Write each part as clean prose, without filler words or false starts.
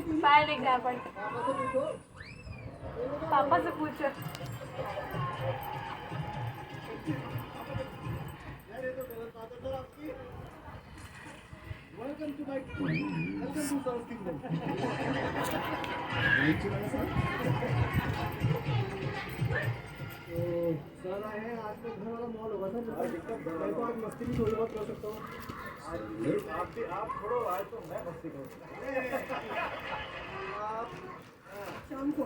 पाए नहीं गया पर पापा से पूछो। Welcome to my welcome to South Kingdom. तो सर आए हैं आज तो घर वाला मॉल होगा सर। मैं तो आज मस्ती भी थोड़ी बहुत कर सकता हूँ। आप छोड़ो आज तो मैं मस्ती करूँ। आप शाम को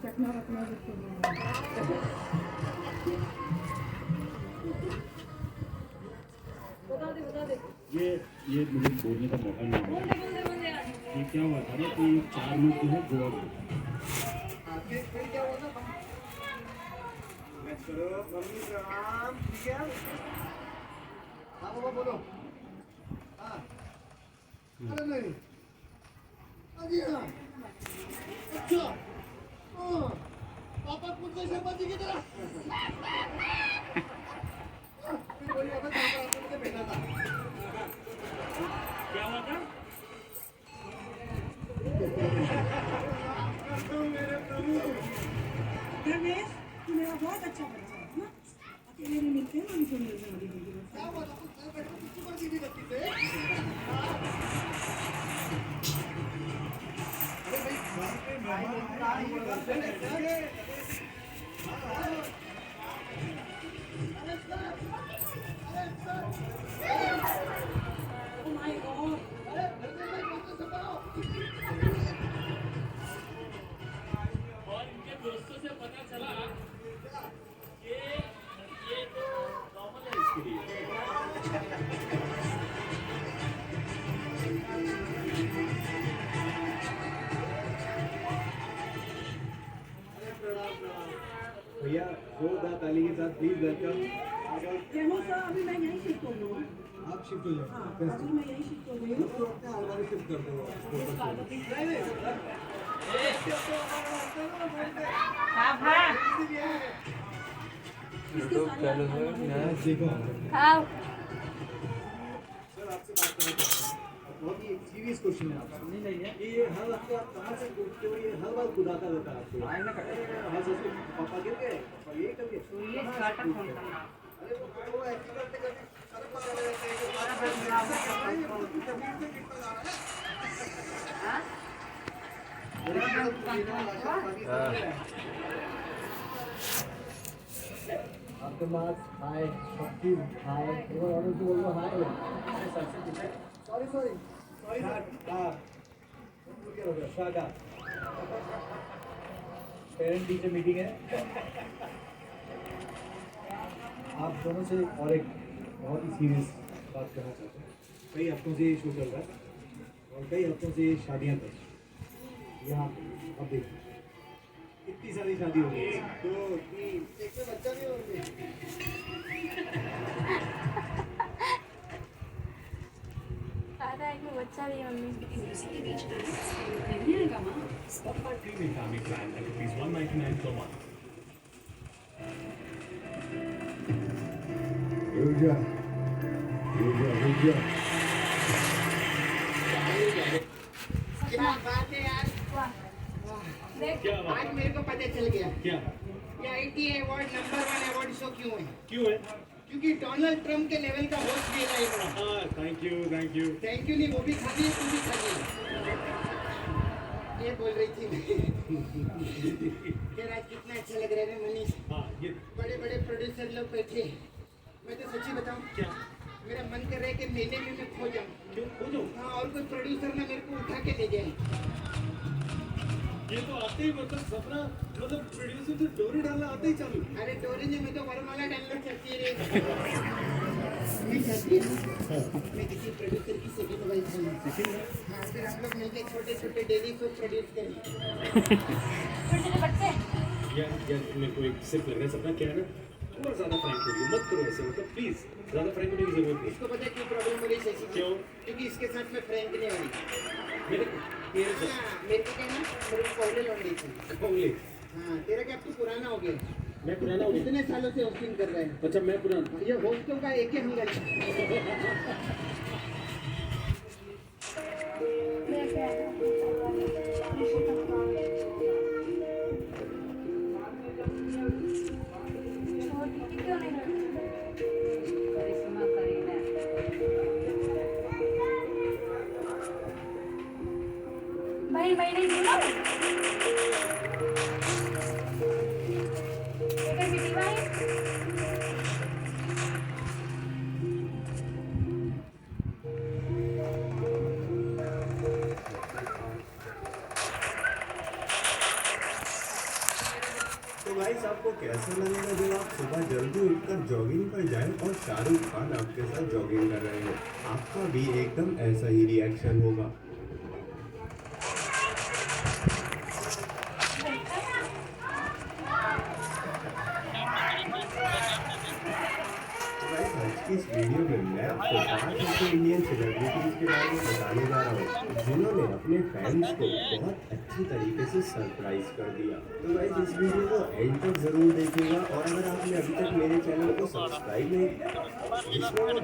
चखना रखना बता दे। ये मुझे बोलने का मौका नहीं मिला। ये क्या हुआ था ना कि 4 लोग जो है गोवा में फिर क्या हुआ था? मम्मी प्रणाम। ठीक है हाँ बाबा बोलो। हाँ अरे नहीं अजी हाँ अच्छा पापा कुछ शर्मा जी की तरह फिर वही वक्त आपको मुझे भेजा था। क्या हुआ था? मेरे प्रभु रमेश तू मेरा बहुत अच्छा बच्चा है ना। अकेले नहीं मिलते हैं उनको मिल जाती है। क्या हुआ था? कुछ बैठे कुछ कर दी थी गलती से। अरे भाई मेहमान आए Oh my God! और इनके दोस्तों से पता चला कि ये तो नॉर्मल है इसके लिए। भैया जोरदार ताली के साथ प्लीज वेलकम। रेमो सर अभी मैं यहीं शिफ्ट हो गई हूँ। आप शिफ्ट हो जाओ। हाँ अभी मैं यहीं शिफ्ट हो गई हूँ। तो अपने अलमारी शिफ्ट कर दो। देखो हाँ सर आपसे बात करना चाहता हूँ। बहुत ही सीरियस क्वेश्चन है आपसे। नहीं नहीं है ये हर हफ्ते आप कहाँ से पूछते हो? ये हर बार खुद आता रहता है आपको। हर सस्ते पापा गिर गए पापा ये कर गए। अरे वो ऐसी करते करते सर पर चले जाते हैं कि जमीन से गिरता जा रहा है। आपके पास हाय शक्ति हाय एक बार और बोल दो hi. Sorry sorry sorry sir. Parent teacher meeting है। आप दोनों से और एक बहुत ही सीरियस बात करना चाहते हैं। कई हफ्तों से ये शो चल रहा है और कई हफ्तों से ये शादियाँ कर यहाँ अब देखिए इतनी सारी शादी हो गई। 1 2 3 एक में बच्चा नहीं होंगे। दादा एक में बच्चा भी है मम्मी। उसी के बीच नहीं आएगा माँ। Premium family plan at ₹199 per month. रुक जा क्या बात है यार। देख क्या बात आज मेरे को पता चल गया क्या ये ITA award number 1 award show क्यों है। क्यों है? क्योंकि डोनाल्ड ट्रम्प के लेवल का होस्ट भी है बड़ा। हाँ थैंक यू थैंक यू नहीं वो भी खा लिए तू भी खा लिए। ये बोल रही थी यार आज कितना अच्छा लग रहा है मनीष। हाँ ये बड़े बड़े प्रोड्यूसर लोग बैठे। मैं तो सच्ची बताऊं क्या मेरा मन कर रहा है कि महीने में मैं खो जाऊं। क्यों खो जाओ? हाँ और कोई प्रोड्यूसर ना मेरे को उठा के ले जाए। ये तो आते ही मतलब सपना मतलब प्रोड्यूसर तो डोरी डालना आते ही चालू। अरे डोरी ने मैं तो वरमाला डालना चाहती है रे। मैं चाहती हूँ मैं किसी प्रोड्यूसर की सेकंड वाइफ हूँ। हाँ फिर हम लोग मिलके छोटे छोटे डेली शो प्रोड्यूस करें। छोटे बच्चे यार मेरे को एक सिर्फ लग रहा है सपना क्या है ना थोड़ा ज़्यादा फ्रैंक हो रही मत करो ऐसे मतलब प्लीज़ ज़्यादा फ्रैंक होने की जरूरत नहीं। इसको पता है क्यों प्रॉब्लम हो रही है शशि? क्यों? क्योंकि इसके साथ में फ्रैंक नहीं हो रही। मेरे मेरे हाँ मेरे को क्या ना मेरे को पहले लौट गई थी। कौले हाँ तेरा क्या अब तू पुराना हो गया। मैं पुराना हो गया। कितने सालों से होस्टिंग कर रहा है। अच्छा मैं पुराना ये होस्टों का एक ही हंगल है। देख महिने जीवा तो गाइस आपको कैसा लगेगा जब आप सुबह जल्दी उठकर जॉगिंग पर जाएं और शाहरुख खान आपके साथ जॉगिंग कर रहे हो? आपका भी एकदम ऐसा ही रिएक्शन होगा। इस वीडियो में मैं आपको 5 ऐसे इंडियन सेलिब्रिटीज के बारे में बताने जा रहा हूँ जिन्होंने अपने फैंस को बहुत अच्छी तरीके से सरप्राइज कर दिया। तो गाइस इस वीडियो को एंड तक जरूर देखिएगा और अगर आपने अभी तक मेरे चैनल को सब्सक्राइब नहीं किया जिसमें वो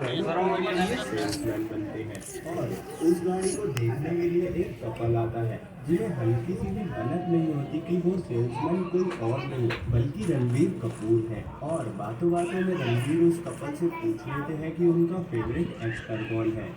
सेल्समैन बनते हैं और उस गाड़ी को देखने के लिए एक कपल आता है जिन्हें हल्की सी भी भनक नहीं होती कि वो सेल्समैन कोई और नहीं बल्कि रणबीर कपूर है। और बातों बातों में रणबीर उस कपल से पूछ लेते हैं कि उनका फेवरेट एक्टर कौन है।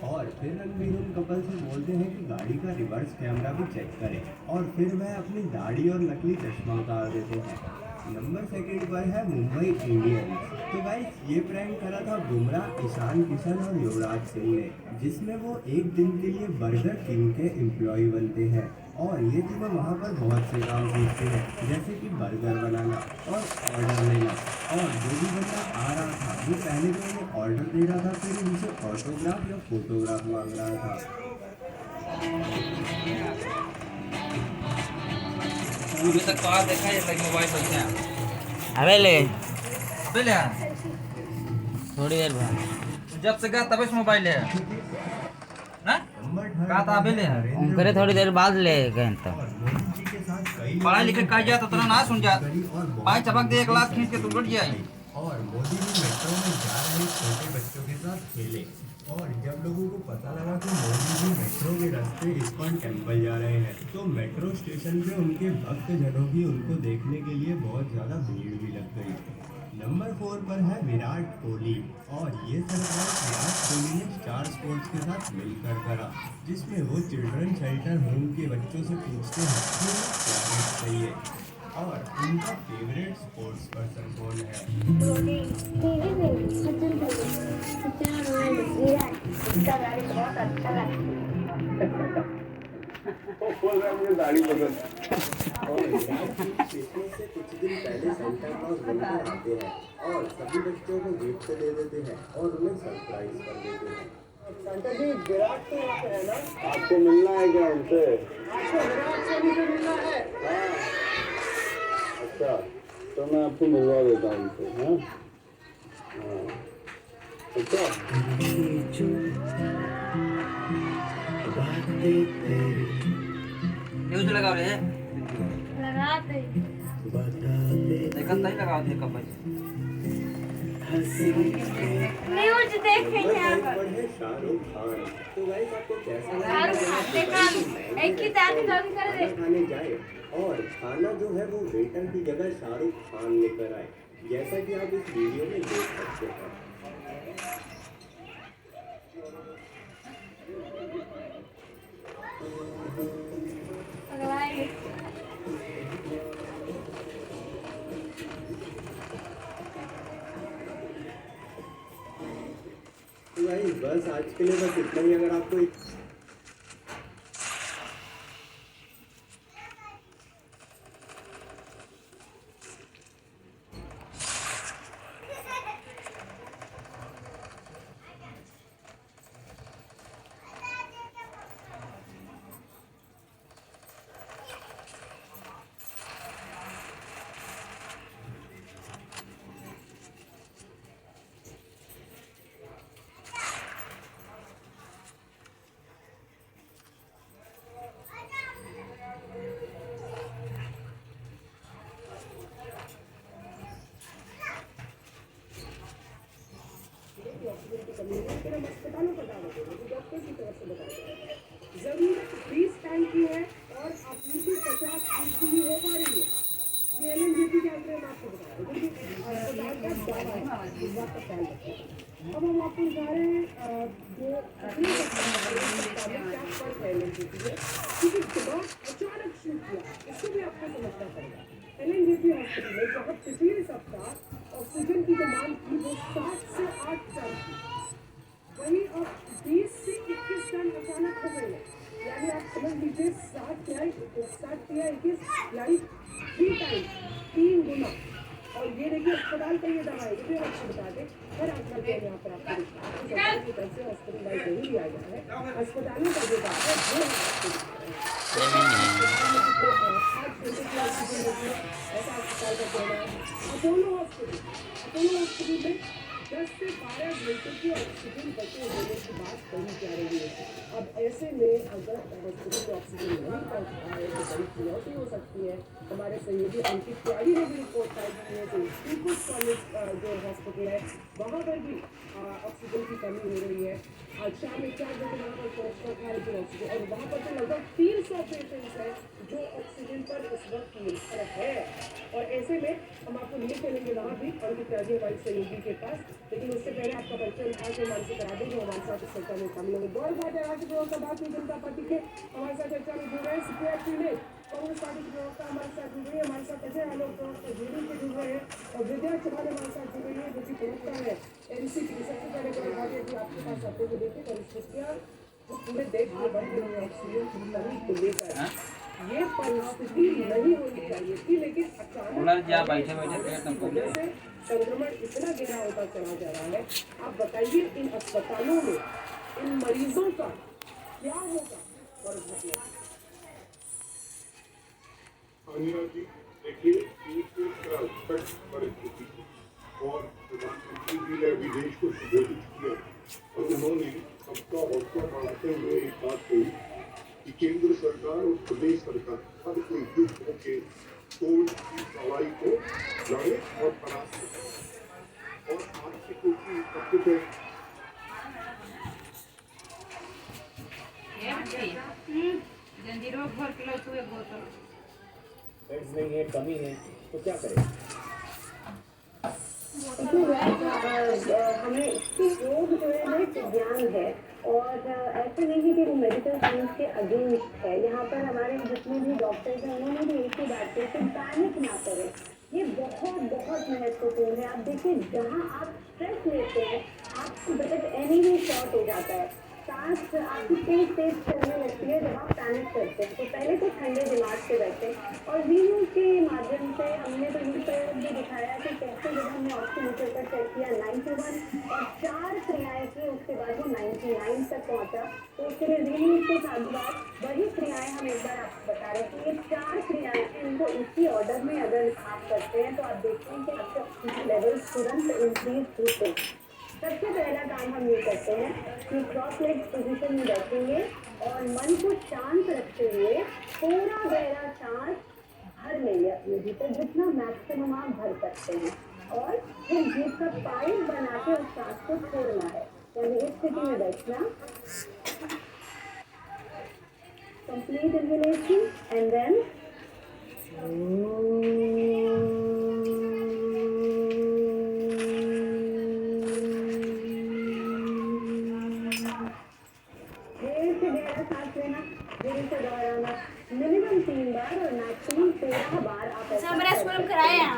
और फिर रणबीर उन कपल से बोलते हैं कि गाड़ी का रिवर्स कैमरा भी चेक करें और फिर वह अपनी दाढ़ी और नकली चश्मा उतार देते हैं। नंबर 2 पर है मुंबई इंडियंस। तो गाइस ये प्रैंक करा था बुमराह, ईशान किशन और युवराज सिंह ने, जिसमें वो एक दिन के लिए बर्गर किंग के एम्प्लॉय बनते हैं और ये तीनों वहाँ पर बहुत से काम सीखते हैं जैसे कि बर्गर बनाना और ऑर्डर लेना। और जो भी बंदा आ रहा था वो पहले तो उन्हें ऑर्डर दे रहा था, फिर उनसे ऑटोग्राफ या फोटोग्राफ मांग रहा था। अभी तक तो आज देखा है मोबाइल पर क्या अबे ले थोड़ी देर बाद जब से गया तब से मोबाइल है ना कहा था अबे ले करे थोड़ी देर बाद ले गए तो पढ़ाई लिखे कर जाए तो तेरा ना सुन जा भाई चपक दे 1 लाख खींच के तू लुट जाए। और मोदी भी मेट्रो में जा रहे छोटे बच्चों के साथ खेले और जब लोगों को पता लगा कि मोदी जी मेट्रो के रास्ते इस्कॉन टेम्पल जा रहे हैं तो मेट्रो स्टेशन पे उनके भक्तजनों की उनको देखने के लिए बहुत ज़्यादा भीड़ भी लग गई। नंबर 4 पर है विराट कोहली और ये सरप्राइज विराट कोहली ने स्टार स्पोर्ट्स के साथ मिलकर करा, जिसमें वो चिल्ड्रन शेल्टर होम के बच्चों से पूछते हैं कि उन्हें क्या गिफ्ट चाहिए और उनका फेवरेट स्पोर्ट्स पर्सन कौन है। दाढ़ी पसंद और क्रिसमस से कुछ दिन पहले सेंटा क्लॉज बनकर आते हैं और सभी बच्चों को गिफ्ट दे देते हैं और उन्हें सरप्राइज कर देते हैं। सेंटा जी विराट तो यहाँ पे है ना, आपको मिलना है क्या उनसे? आपको विराट से भी मिलना है? हाँ। अच्छा तो मैं आपको मिलवा देता हूँ उनसे। हाँ अच्छा न्यूज लगा रहे लगा दे देखा नहीं लगा दे कब न्यूज देखेंगे आप शाहरुख खान। तो गाइस आपको कैसा देखा एक ही दादी जॉगिंग कर दे खाने जाए और खाना जो है वो वेटर की जगह शाहरुख खान लेकर आए, जैसा कि आप इस वीडियो में देख सकते हैं। तो गाइस बस आज के लिए बस इतना ही। अगर आपको जरूरत 20 टैंक की है और आपूर्ति 50 की है। 60 या 21 यानी 3 टाइम्स 3 गुना। और ये देखिए अस्पताल का ये दवा है, ये भी हम आपको बता दें हर आंकड़ा के यहाँ पर आपको सरकार की तरफ से हॉस्पिटलाइज नहीं लिया गया है। अस्पतालों का जो दवा है वो ऐसा अस्पताल का कहना है। अपोलो हॉस्पिटल में 10 से 12 घंटे की ऑक्सीजन बचे होने की बात कही जा रही है। अब ऐसे में अगर हॉस्पिटल में ऑक्सीजन नहीं पहुँच पाए तो बड़ी चुनौती हो सकती है। हमारे सहयोगी अंकित तिवारी ने भी रिपोर्ट फाइल की है, तो पीपुल्स कॉलेज जो हॉस्पिटल है वहाँ पर भी ऑक्सीजन की कमी हो रही है। आज शाम में 4 बजे वहाँ पर पहुँचना था लेकिन ऑक्सीजन, और वहाँ पर तो लगभग 300 पेशेंट्स हैं जो ऑक्सीजन पर इस वक्त निर्भर है। और ऐसे में हम आपको लिए चलेंगे वहाँ भी अंकित तिवारी हमारे सहयोगी के पास, लेकिन उससे पहले आपका परिचय उठा के मानसी करा देंगे। हमारे साथ इस चर्चा में शामिल होंगे गौरव भाई राज्य प्रवक्ता भारतीय जनता पार्टी के हमारे साथ चर्चा में जुड़ रहे हैं। सीपीआई ने कांग्रेस पार्टी के प्रवक्ता हमारे साथ जुड़ रही है, हमारे साथ अजय आलोक प्रवक्ता जेडी से जुड़ रहे हैं, और विद्या चौहान हमारे साथ जुड़ रही है जो कि प्रवक्ता है एनसीपी। सबसे पहले गौरव भाई जी आपके पास आते हुए देखिए परिस्थितियाँ जो पूरे देश में बढ़ रही है ऑक्सीजन की कमी को लेकर, ये परिस्थिति नहीं होनी चाहिए थी, लेकिन अचानक से संक्रमण इतना गहरा होता चला जा रहा है। आप बताइए इन अस्पतालों में इन मरीजों का क्या होगा? और अनिया जी देखिए परिस्थिति और प्रधानमंत्री जी ने अभी देश को संबोधित किया और उन्होंने सबका हौसला बढ़ाते हुए एक बात कही कि केंद्र सरकार और प्रदेश सरकार हर कोई युद्ध होकर कोविड की दवाई को लड़े और परास्त करे। और आज की कोई सबसे जंजीरों भर किलो तू एक बोतल बेड्स नहीं है, कमी है, तो क्या करें? हमें योग जो है ना ज्ञान है, और ऐसे नहीं है कि वो मेडिकल साइंस के अगेंस्ट है। यहाँ पर हमारे जितने भी डॉक्टर्स हैं उन्होंने भी एक ही बात की कि पैनिक ना करें, ये बहुत बहुत महत्वपूर्ण है। आप देखिए जहाँ आप स्ट्रेस लेते हैं आपको ब्लड एनीवे शॉर्ट हो जाता है, सांस आपकी तेज चलने लगती है जब आप पैनिक करते हैं। तो पहले तो ठंडे दिमाग से बैठे, और वीडियो के माध्यम से हमने तो ये प्रयोग भी दिखाया कि कैसे जब हमने ऑक्सीमीटर पर चेक किया 91 और 4 क्रियाएं की, उसके बाद वो 99 तक पहुंचा। तो उसके लिए वीडियो के साथ वही क्रियाएं हम एक बार आपको बता रहे हैं कि ये 4 क्रियाएं हैं, इनको इसी ऑर्डर में अगर आप करते हैं तो आप देखते हैं कि आपके ऑक्सीजन लेवल तुरंत इंक्रीज होते हैं। सबसे पहला काम हम ये करते हैं कि क्रॉस लेग पोजीशन में बैठेंगे और मन को शांत रखते हुए पूरा गहरा सांस भर लेंगे अपने भीतर, जितना मैक्सिमम आप भर सकते हैं, और फिर जीभ का पाइप बना के उस सांस को छोड़ना है। यानी इस स्थिति में बैठना, complete inhalation and then minimum 3 बार और मैक्सिमम 13 बार आप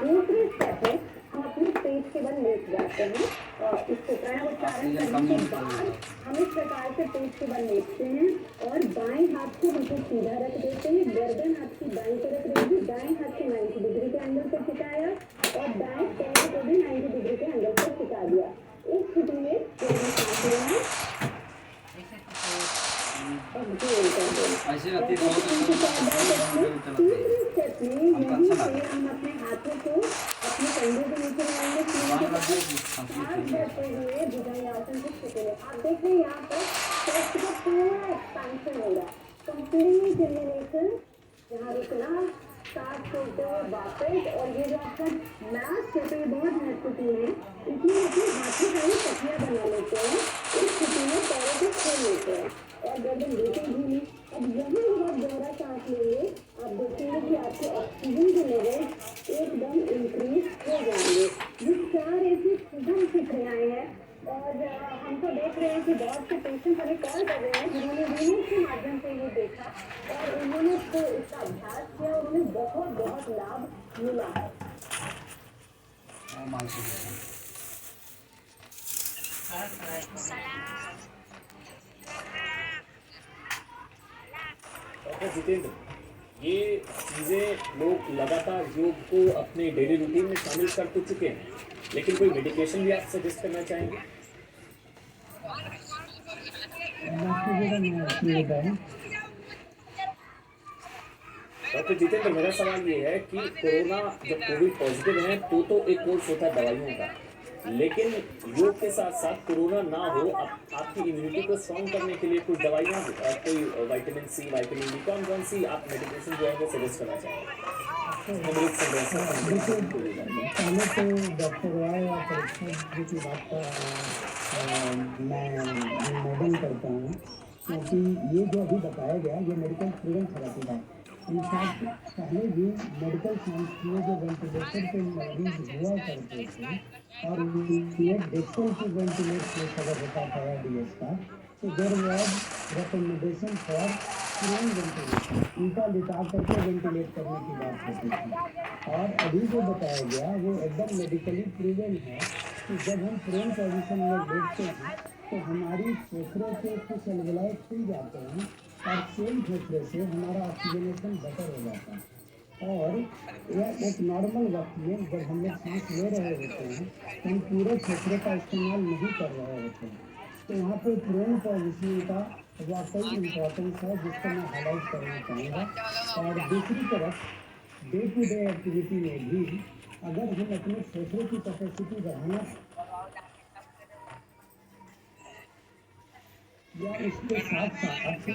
दूसरे स्टेप है हम अपने पेट के बल लेट जाते हैं, और इसको प्राणायाम करने के बाद हम इस प्रकार से पेट के बल लेटते हैं और बाएं हाथ को बिल्कुल सीधा रख देते हैं, गर्दन आपकी बाएं तरफ रहेगी, दाएं हाथ को 90 डिग्री के एंगल पर टिकाया और दाएं पैर को भी 90 डिग्री के एंगल पर टिका दिया। इस स्थिति में ऐसे रहती है हम अपने हाथों को अपने कंधे के नीचे लगाएंगे, भुजंगासन की स्थिति में आप देख रहे हैं यहाँ पर चेस्ट का पूरा एक्सपेंशन हो रहा है, कंप्लीट इनहेलेशन, यहाँ रुकना, सांस छोड़ते हुए वापस। और ये जो आपका मैथ है तो ये बहुत महत्वपूर्ण है, इसमें अपने हाथों का ही तकिया बना लेते हैं, इस स्थिति में पैरों को खोल लेते हैं और गर्दन बिल्कुल धीमी। अब यहाँ बहुत गहरा सांस लेंगे, आप देखेंगे कि आपके ऑक्सीजन के लेवल एकदम इंक्रीज हो जाएंगे। ये 4 ऐसी सुगम सी क्रियाएं हैं, और हम तो देख रहे हैं कि बहुत से पेशेंट हमें कॉल कर रहे हैं जिन्होंने वीडियो के माध्यम से ये देखा और उन्होंने तो इसका अभ्यास किया और उन्हें बहुत बहुत लाभ मिला है। डॉक्टर जितेंद्र, ये चीज़ें लोग लगातार योग को अपने डेली रूटीन में शामिल कर तो चुके हैं, लेकिन कोई मेडिकेशन भी आप सजेस्ट करना चाहेंगे? डॉक्टर जितेंद्र, मेरा सवाल ये है कि कोरोना जब कोविड पॉजिटिव है तो एक कोर्स होता है दवाइयों का, लेकिन योग के साथ साथ कोरोना ना हो, आपकी इम्यूनिटी को स्ट्रॉन्ग करने के लिए कुछ दवाइयाँ, कोई विटामिन सी, विटामिन डी, कौन सी आप मेडिकेशन जो है वो सजेस्ट करना चाहेंगे? देखिए, पहले तो डॉक्टर रॉय और परीक्षा जी की बात का मैं अनुमोदन करता हूँ, क्योंकि ये जो अभी बताया गया ये मेडिकल प्रूवन थेरेपी है। इनफैक्ट पहले भी मेडिकल साइंस में जो वेंटिलेटर पे मरीज हुआ करते थे और ये देखते कि वेंटिलेट केस अगर होता था डीएस का, तो there was recommendation for proven ventilation, उनका लिटा करके वेंटिलेट करने की बात होती थी। और अभी जो बताया गया वो एकदम मेडिकली प्रूवन है कि जब हम प्रूवन पोजिशन में बैठते हैं तो हमारी फेफड़े के कुछ अलवलाए खुल जाते हैं और सेम फेफड़े से हमारा ऑक्सीजनेशन बेटर हो जाता है। और यह एक नॉर्मल वक्त में जब हम लोग सांस ले रहे होते हैं तो हम पूरे फेफड़े का इस्तेमाल नहीं कर रहे होते हैं, तो यहाँ पे प्रोन पोजिशन का वाकई इम्पोर्टेंस है जिसको मैं हाईलाइट करना चाहूँगा। और दूसरी तरफ डे टू डे एक्टिविटी में भी अगर हम अपने फेफड़े की कैपेसिटी बढ़ाना या इसके साथ साथ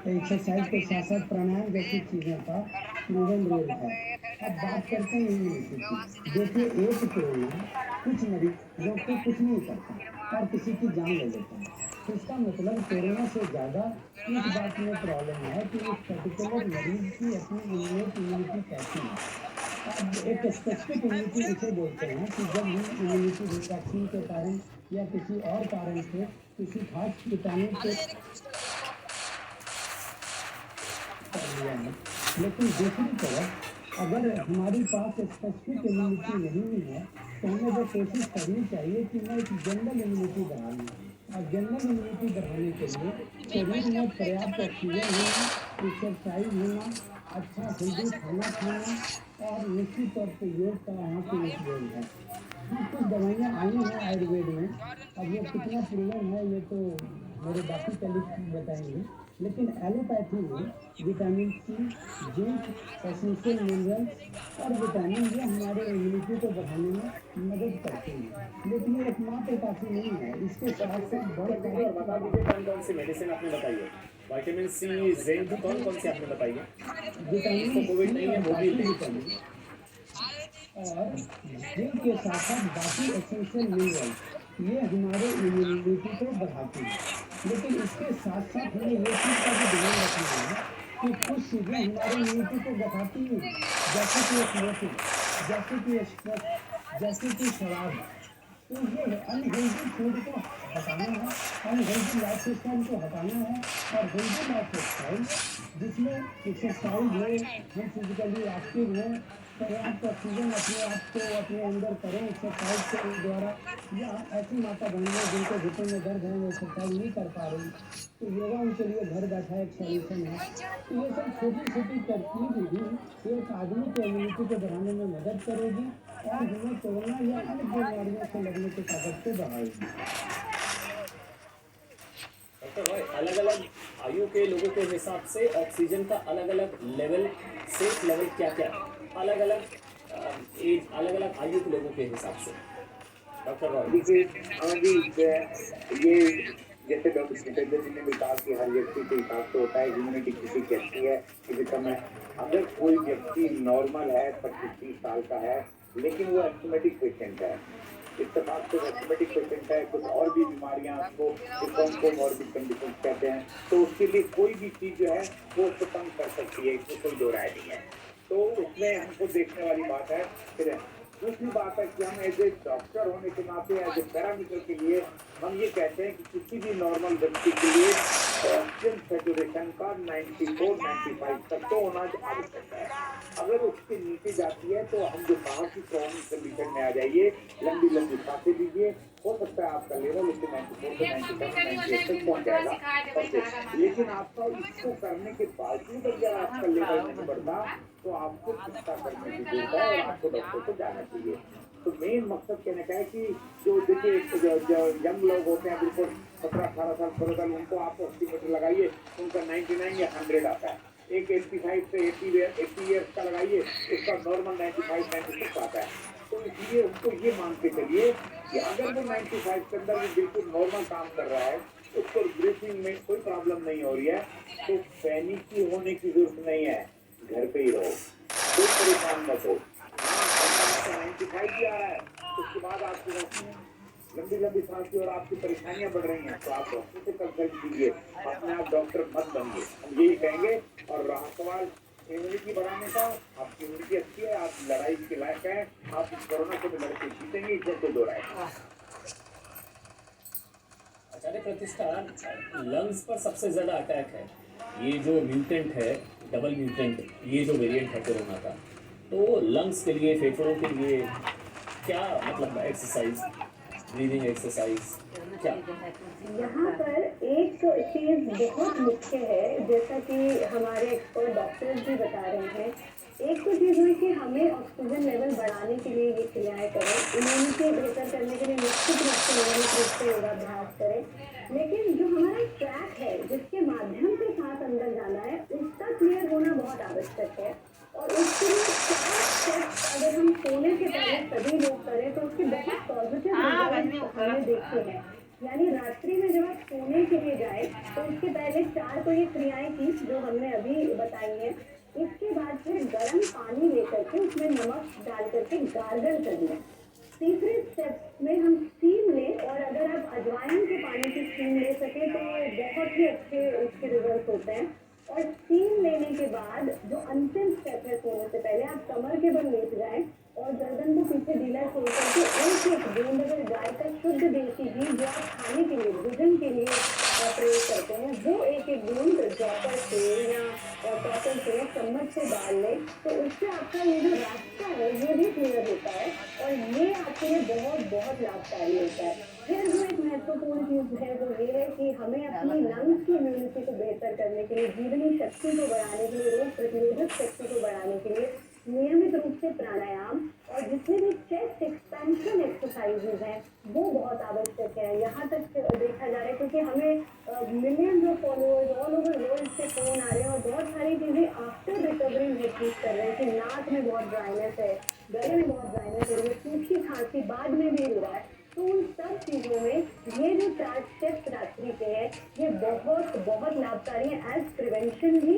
एक्सरसाइज के साथ साथ प्राणायाम जैसी चीज़ों का प्रूवन रोल है। अब बात करते हैं इम्यूनिटी की। देखिए, एक कोरोना कुछ मरीजों को कुछ नहीं करता और किसी की जान ले लेता है, तो इसका मतलब कोरोना से ज़्यादा इस बात में प्रॉब्लम है कि उस पर्टिकुलर मरीज की अपनी इम्यूनिटी कैसी है। अब एक स्पेसिफिक इम्यूनिटी इसे बोलते हैं कि जब हम इम्यूनिटी वैक्सीन के कारण या किसी और कारण से किसी खास विटामिन से कर लिया है। लेकिन दूसरी तरफ अगर हमारी पास स्पेसिफिक इम्यूनिटी नहीं है तो हमें वो कोशिश करनी चाहिए कि मैं एक जनरल इम्यूनिटी बढ़ा लूँ। और जनरल इम्यूनिटी बढ़ाने के लिए शरीर में पर्याप्त ऑक्सीजन होना, एक्सरसाइज होना, अच्छा हेल्दी खाना खाना और निश्चित तौर पर योग का यहाँ पे उपयोग है। कुछ दवाइयाँ आई हैं आयुर्वेद में, अब ये कितना प्रूवन है ये तो मेरे बाकी कलीग बताएंगे, लेकिन एलोपैथी में vitamin C, zinc, essential minerals और विटामिन ये हमारे इम्यूनिटी को बढ़ाने में मदद करते हैं। लेकिन ये एकमात्र काफ़ी नहीं है, इसके साथ साथ बहुत सारे बता दीजिए कौन सी मेडिसिन आपने बताई है? विटामिन सी, जिंक, कौन सी आपने बताई है? विटामिन कोविड नहीं है वो भी विटामिन और जिंक के साथ साथ बाकी एसेंशियल मिनरल्स ये हमारे इम्यूनिटी को बढ़ाते हैं। लेकिन इसके साथ साथ हमें ये चीज़ का भी ध्यान रखना है कि कुछ चीज़ें हमारे इम्यूनिटी को बढ़ाती हैं, जैसे कि स्मोकिंग, जैसे कि स्ट्रेस, जैसे कि शराब। तो ये अनहेल्दी फूड को हटाना है, अनहेल्दी लाइफ स्टाइल को हटाना है और हेल्दी लाइफ स्टाइल जिसमें एक्सरसाइज हो, हम फिजिकली एक्टिव हों, पर्याप्त ऑक्सीजन अपने आप को अपने अंदर करें एक्सरसाइज के द्वारा। या ऐसी माता बहनें जिनको घुटने में दर्द है वो एक्सरसाइज नहीं कर पा रही, तो योगा उनके लिए घर बैठा एक सॉल्यूशन है। तो ये सब छोटी छोटी तरकीब भी एक आदमी के इम्यूनिटी को बढ़ाने में मदद करेगी और हमें कोरोना या अन्य बीमारियों से लड़ने की ताकत को बढ़ाएगी। डॉक्टर भाई, अलग अलग आयु के लोगों के हिसाब से ऑक्सीजन का अलग अलग लेवल, सेफ लेवल क्या क्या है? अलग अलग एज, अलग अलग आयु के लोगों के हिसाब से डॉक्टर रॉय। देखिए, ये जैसे डॉक्टर जितेंद्र जी ने भी कहा कि हर व्यक्ति के हिसाब से होता है, इम्यूनिटी किसी की अच्छी है किसी कम है। अगर कोई व्यक्ति नॉर्मल है, 25-30 साल का है, लेकिन वो एस्थमेटिक पेशेंट है, इत्तेफाक से एस्थमेटिक पेशेंट है, कुछ और भी बीमारियां आपको कोमॉर्बिड कंडीशन कहते हैं, तो उसके लिए कोई भी चीज़ जो है वो उसको कम कर सकती है, इसमें कोई दो राय नहीं है। तो उसमें हमको देखने वाली बात है। फिर दूसरी बात है कि हम एज ए डॉक्टर होने के नाते एज ए पैरामीटर के लिए हम ये कहते हैं कि किसी भी नॉर्मल व्यक्ति के लिए ऑक्सीजन सैचुरेशन का 94-95 तक तो होना आवश्यक है। अगर उसके नीचे जाती है तो हम जो कहा कि क्रॉनिक कंडीशन में आ जाइए, लंबी लंबी सांसें लीजिए, हो सकता है आपका लेवल उसके 94 से 97 तक पहुंच जाएगा। लेकिन आपका इसको करने के बावजूद अगर आपका लेवल नहीं बढ़ता तो आपको चिंता करने की जरूरत है और आपको डॉक्टर को जाना चाहिए। तो मेन मकसद कहने का है कि जो देखिए जो यंग लोग होते हैं बिल्कुल 17-18 साल 16 साल, उनको आप ऑक्सीमीटर लगाइए, उनका 99 या 100 आता है। एक 85 से 80 ईयर्स का लगाइए, उसका नॉर्मल 95-96 आता है। तो इसलिए उनको ये मान के चलिए कि अगर वो 95 के अंदर भी बिल्कुल नॉर्मल काम कर रहा है, उसको ब्रीथिंग में कोई प्रॉब्लम नहीं हो रही है, तो पैनिक की होने की जरूरत नहीं है, घर पे ही रहो, कोई परेशान मत हो। 95 भी आ रहा है, उसके बाद आपको लंबी लंबी सांसें और आपकी परेशानियां बढ़ रही हैं, तो आप डॉक्टर से कंसल्ट कीजिए, अपने आप डॉक्टर मत बनिए, हम यही कहेंगे। और रहा सवाल इम्यूनिटी बढ़ाने का, आपकी इम्यूनिटी अच्छी है, आप लड़ाई के लायक है, आप इस कोरोना से भी लड़के जीतेंगे, इसमें कोई दो राय नहीं। आचार्य प्रतिष्ठा, लंग्स पर सबसे ज्यादा अटैक है, ये जो म्यूटेंट है, डबल म्यूटेंट, ये जो वेरिएंट है कोरोना का, तो लंग्स के लिए, फेफड़ों के लिए क्या मतलब एक्सरसाइज, ब्रीदिंग एक्सरसाइज क्या? यहाँ पर एक चीज़ बहुत मुख्य है, जैसा कि हमारे एक्सपर्ट डॉक्टर्स भी बता रहे हैं। एक तो चीज़ हुई कि हमें ऑक्सीजन लेवल बढ़ाने के लिए ये क्रियाएं करें, इम्यूनिटी बेहतर करने के लिए निश्चित रूप से नियमित रूप से योगाभ्यास करें, लेकिन जो हमारा ट्रैक है जिसके माध्यम से सांस अंदर जाना है, उसका क्लियर होना बहुत आवश्यक है। और उसके लिए 4 स्टेप्स अगर हम सोने के पहले सभी लोग करें तो उसके बहुत पॉजिटिव रिजल्ट हमने देखे हैं। यानी रात्रि में जब आप सोने के लिए जाए तो उसके पहले 4 तो ये क्रियाएं की जो हमने अभी बताई हैं। इसके बाद फिर गर्म पानी लेकर के उसमें नमक डाल करके गार्गल कर लें। तीसरे स्टेप में हम स्टीम लें, और अगर आप अजवाइन के पानी की स्टीम ले सकें तो बहुत ही अच्छे उसके रिजल्ट होते हैं। और स्टीम लेने के बाद जो अंतिम स्टेप है, सोने से पहले आप कमर के बल लेट जाएं और गर्दन को पीछे ढीला छोड़ करके एक बूंद अगर गाय का शुद्ध देसी घी जो आप खाने के लिए, भोजन के लिए प्रयोग करते हैं, वो एक बूंद ड्रॉपर से या कॉटन से या चम्मच से डाल लें, तो उससे आपका ये जो रास्ता है ये भी क्लियर होता है और ये आपके लिए बहुत बहुत लाभकारी होता है। फिर जो एक महत्वपूर्ण चीज़ है वो ये है कि हमें अपनी लंग्स की इम्यूनिटी को बेहतर करने के लिए, जीवनी शक्ति को बढ़ाने के लिए, रोग प्रतिरोधक शक्ति को बढ़ाने के लिए नियमित रूप से प्राणायाम और जितने भी चेस्ट एक्सपेंशन एक्सरसाइजेज हैं वो बहुत आवश्यक है। यहाँ तक देखा जा रहा है क्योंकि हमें millions of followers all over world से फ़ोन आ रहे हैं और बहुत सारी चीज़ें आफ्टर रिकवरी महसूस कर रहे हैं कि नाक में बहुत ड्राइनेस है, गले में बहुत ड्राइनेस है, सूखी खांसी बाद में भी हो रहा है। तो उन सब चीज़ों में ये जो 4 स्टेप्स रात्रि के हैं ये बहुत बहुत लाभकारी है एज प्रिवेंशन भी